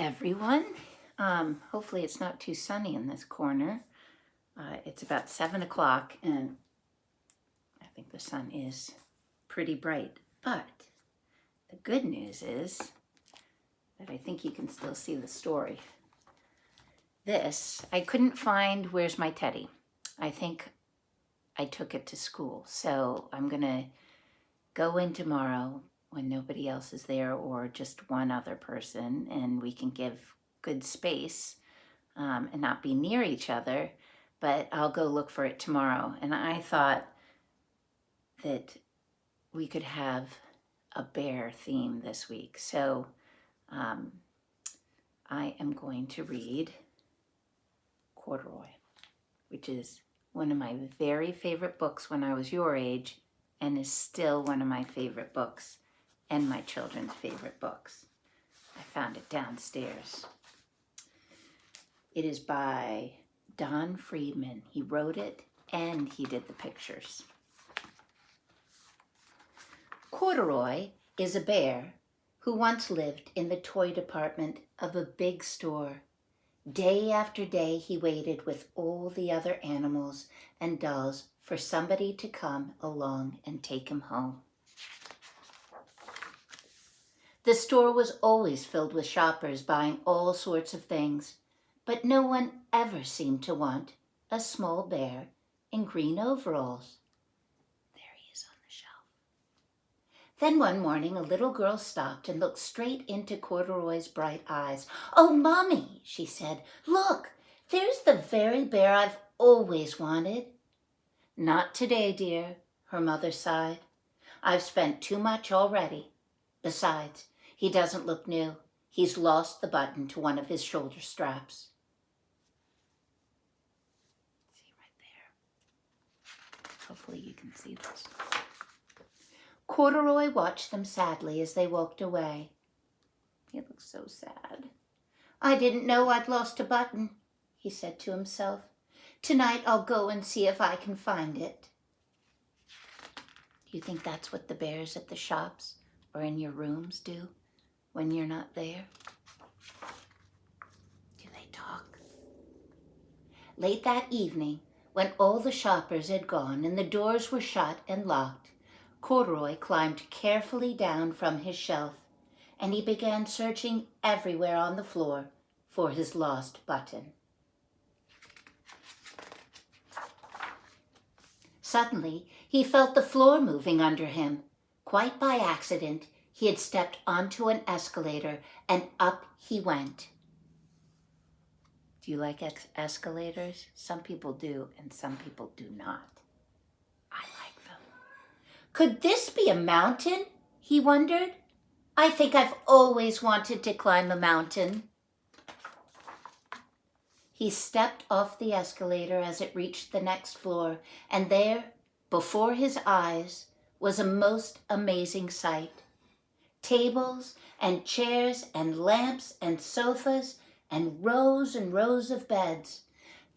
everyone. Hopefully it's not too sunny in this corner. It's about 7 o'clock and I think the sun is pretty bright. But the good news is that I think you can still see the story. I couldn't find Where's My Teddy. I think I took it to school. So I'm going to go in tomorrow when nobody else is there or just one other person, and we can give good space and not be near each other, but I'll go look for it tomorrow. And I thought that we could have a bear theme this week. So I am going to read Corduroy, which is one of my very favorite books when I was your age and is still one of my favorite books and my children's favorite books. I found it downstairs. It is by Don Friedman. He wrote it and he did the pictures. Corduroy is a bear who once lived in the toy department of a big store. Day after day he waited with all the other animals and dolls for somebody to come along and take him home. The store was always filled with shoppers buying all sorts of things, but no one ever seemed to want a small bear in green overalls. There he is on the shelf. Then one morning a little girl stopped and looked straight into Corduroy's bright eyes. "Oh, Mommy," she said, "look, there's the very bear I've always wanted." "Not today, dear," her mother sighed. "I've spent too much already. Besides, he doesn't look new. He's lost the button to one of his shoulder straps." See right there. Hopefully you can see this. Corduroy watched them sadly as they walked away. He looked so sad. "I didn't know I'd lost a button," he said to himself. "Tonight I'll go and see if I can find it." Do you think that's what the bears at the shops or in your rooms do when you're not there? Do they talk? Late that evening, when all the shoppers had gone and the doors were shut and locked, Corduroy climbed carefully down from his shelf, and he began searching everywhere on the floor for his lost button. Suddenly, he felt the floor moving under him. Quite by accident, he had stepped onto an escalator, and up he went. Do you like escalators? Some people do, and some people do not. I like them. Could this be a mountain? He wondered. I think I've always wanted to climb a mountain. He stepped off the escalator as it reached the next floor, and there, before his eyes, was a most amazing sight. Tables and chairs and lamps and sofas and rows of beds.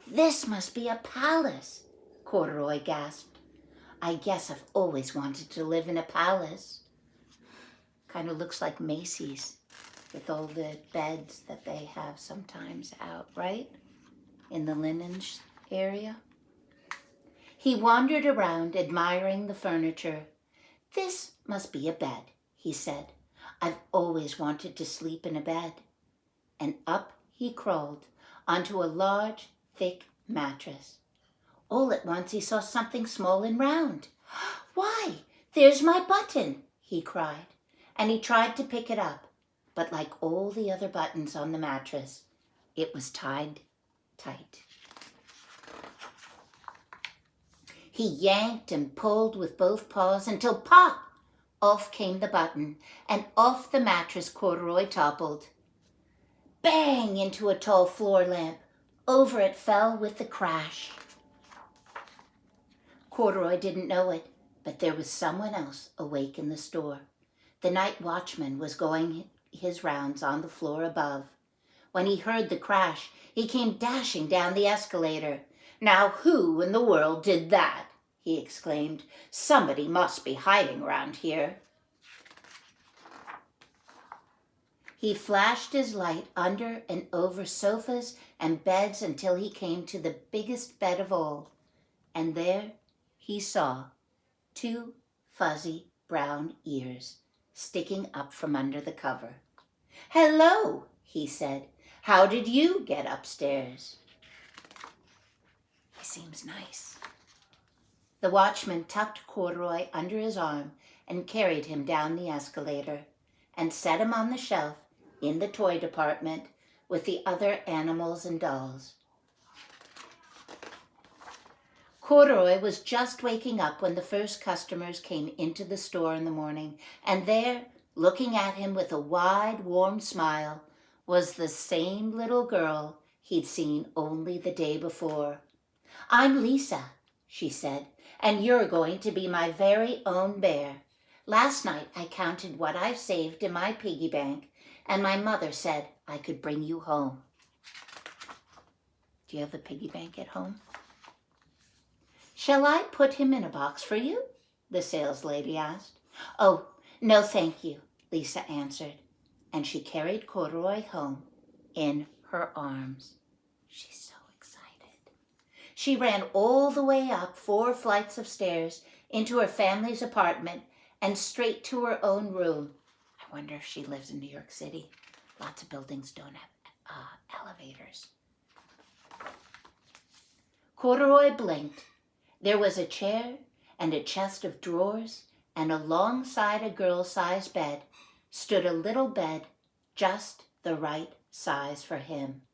"This must be a palace," Corduroy gasped. "I guess I've always wanted to live in a palace." Kind of looks like Macy's with all the beds that they have sometimes out, right? In the linen area. He wandered around admiring the furniture. "This must be a bed," he said. "I've always wanted to sleep in a bed." And up he crawled onto a large, thick mattress. All at once he saw something small and round. "Why, there's my button," he cried, and he tried to pick it up, but like all the other buttons on the mattress, it was tied tight. He yanked and pulled with both paws until pop! Off came the button, and off the mattress Corduroy toppled. Bang into a tall floor lamp. Over it fell with a crash. Corduroy didn't know it, but there was someone else awake in the store. The night watchman was going his rounds on the floor above. When he heard the crash, he came dashing down the escalator. "Now who in the world did that?" he exclaimed. "Somebody must be hiding around here." He flashed his light under and over sofas and beds until he came to the biggest bed of all, and there he saw 2 fuzzy brown ears sticking up from under the cover. "Hello," he said. "How did you get upstairs?" He seems nice. The watchman tucked Corduroy under his arm and carried him down the escalator and set him on the shelf in the toy department with the other animals and dolls. Corduroy was just waking up when the first customers came into the store in the morning, and there, looking at him with a wide, warm smile, was the same little girl he'd seen only the day before. "I'm Lisa," she said, "and you're going to be my very own bear. Last night I counted what I've saved in my piggy bank, and my mother said I could bring you home." Do you have a piggy bank at home? "Shall I put him in a box for you?" the saleslady asked. "Oh, no thank you," Lisa answered, and she carried Corduroy home in her arms. She's so excited. She ran all the way up 4 flights of stairs into her family's apartment and straight to her own room. I wonder if she lives in New York City. Lots of buildings don't have elevators. Corduroy blinked. There was a chair and a chest of drawers, and alongside a girl-sized bed stood a little bed just the right size for him.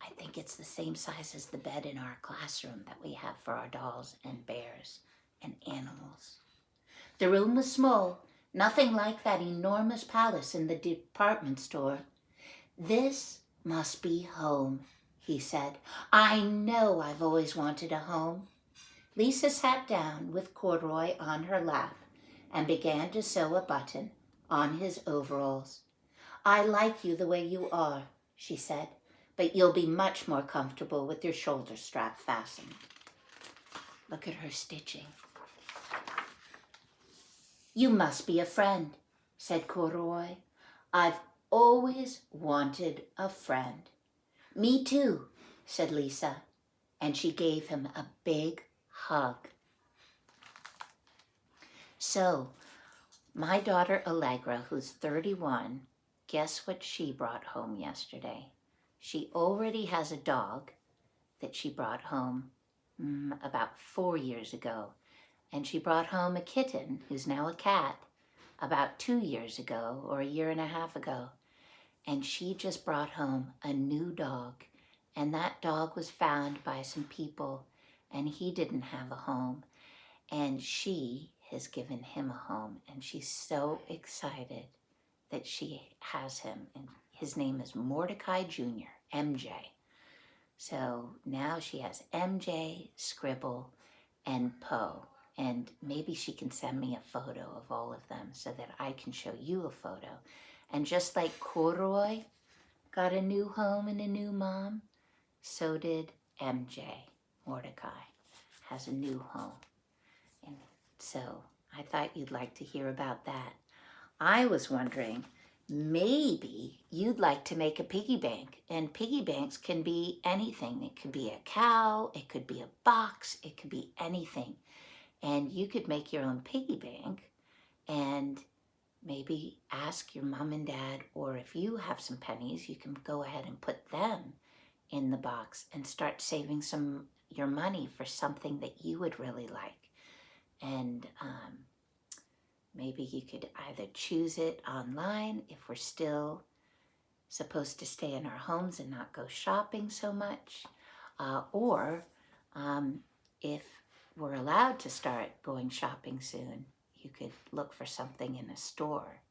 I think it's the same size as the bed in our classroom that we have for our dolls and bears and animals. The room was small, nothing like that enormous palace in the department store. "This must be home," he said. "I know I've always wanted a home." Lisa sat down with Corduroy on her lap and began to sew a button on his overalls. "I like you the way you are," she said, "but you'll be much more comfortable with your shoulder strap fastened." Look at her stitching. "You must be a friend," said Corduroy. "I've always wanted a friend." "Me too," said Lisa, and she gave him a big hug. So, my daughter Allegra, who's 31, guess what she brought home yesterday? She already has a dog that she brought home about 4 years ago. And she brought home a kitten, who's now a cat, about 2 years ago or a year and a half ago. And she just brought home a new dog. And that dog was found by some people, and he didn't have a home. And she has given him a home, and she's so excited that she has him. And his name is Mordecai Jr., MJ. So now she has MJ, Scribble, and Poe. And maybe she can send me a photo of all of them so that I can show you a photo. And just like Corduroy got a new home and a new mom, so did MJ. Mordecai has a new home. And so I thought you'd like to hear about that. I was wondering, maybe you'd like to make a piggy bank. And piggy banks can be anything. It could be a cow, it could be a box, it could be anything. And you could make your own piggy bank and maybe ask your mom and dad, or if you have some pennies, you can go ahead and put them in the box and start saving your money for something that you would really like. And maybe you could either choose it online if we're still supposed to stay in our homes and not go shopping so much, or if we're allowed to start going shopping soon, you could look for something in a store.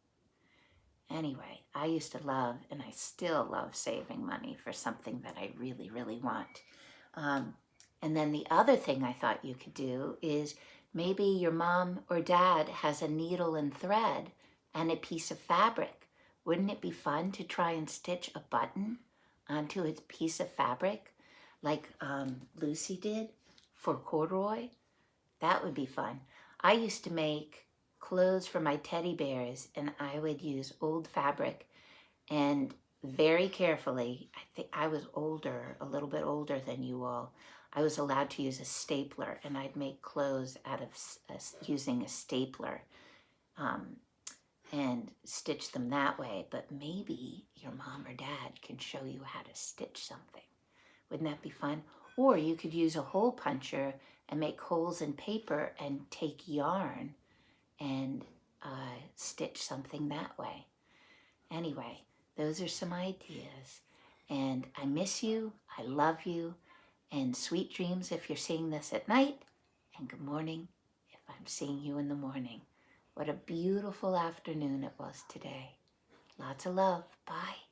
Anyway, I used to love, and I still love, saving money for something that I really, really want. And then the other thing I thought you could do is maybe your mom or dad has a needle and thread and a piece of fabric. Wouldn't it be fun to try and stitch a button onto a piece of fabric like Lucy did for Corduroy? That would be fun. I used to make clothes for my teddy bears, and I would use old fabric and very carefully, I think I was older, a little bit older than you all, I was allowed to use a stapler, and I'd make clothes out of using a stapler and stitch them that way. But maybe your mom or dad can show you how to stitch something. Wouldn't that be fun? Or you could use a hole puncher and make holes in paper and take yarn and stitch something that way. Anyway, those are some ideas. And I miss you. I love you. And sweet dreams if you're seeing this at night. And good morning if I'm seeing you in the morning. What a beautiful afternoon it was today. Lots of love. Bye.